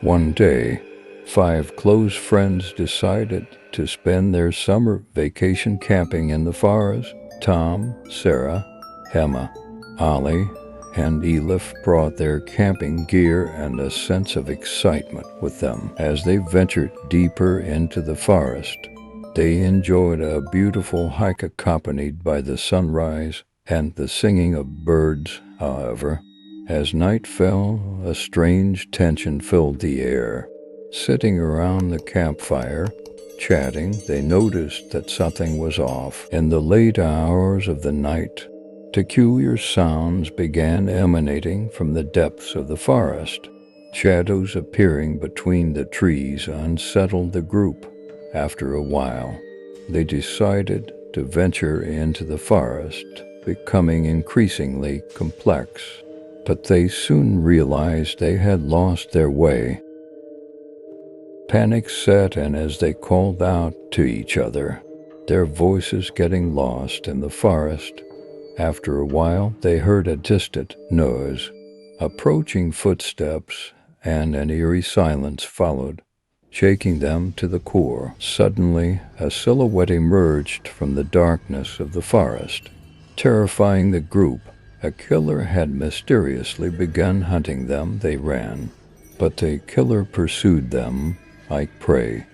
One day, 5 close friends decided to spend their summer vacation camping in the forest. Tom, Sarah, Emma, Ollie, and Elif brought their camping gear and a sense of excitement with them as they ventured deeper into the forest. They enjoyed a beautiful hike accompanied by the sunrise and the singing of birds. However, as night fell, a strange tension filled the air. Sitting around the campfire, chatting, they noticed that something was off. In the late hours of the night, peculiar sounds began emanating from the depths of the forest. Shadows appearing between the trees unsettled the group. After a while, they decided to venture into the forest, becoming increasingly complex. But they soon realized they had lost their way. Panic set in as they called out to each other, their voices getting lost in the forest. After a while, they heard a distant noise. Approaching footsteps and an eerie silence followed, shaking them to the core. Suddenly, a silhouette emerged from the darkness of the forest, terrifying the group. A killer had mysteriously begun hunting them. They ran, but the killer pursued them like prey.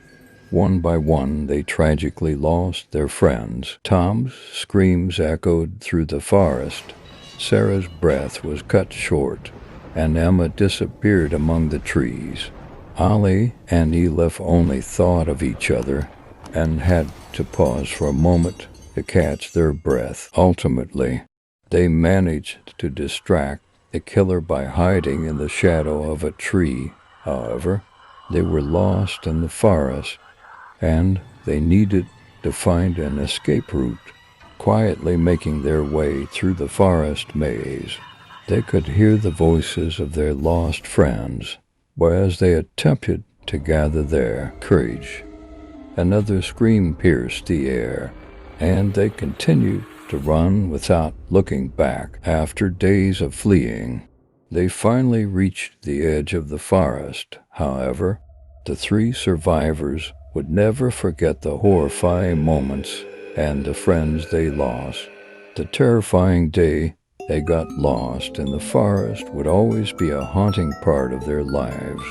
One by one, they tragically lost their friends. Tom's screams echoed through the forest. Sarah's breath was cut short, and Emma disappeared among the trees. Ollie and Elif only thought of each other and had to pause for a moment to catch their breath. Ultimately, they managed to distract the killer by hiding in the shadow of a tree. However, they were lost in the forest, and they needed to find an escape route. Quietly making their way through the forest maze, they could hear the voices of their lost friends, whereas they attempted to gather their courage. Another scream pierced the air, and they continued to run without looking back. After days of fleeing, they finally reached the edge of the forest. However, the 3 survivors would never forget the horrifying moments and the friends they lost. The terrifying day they got lost in the forest would always be a haunting part of their lives.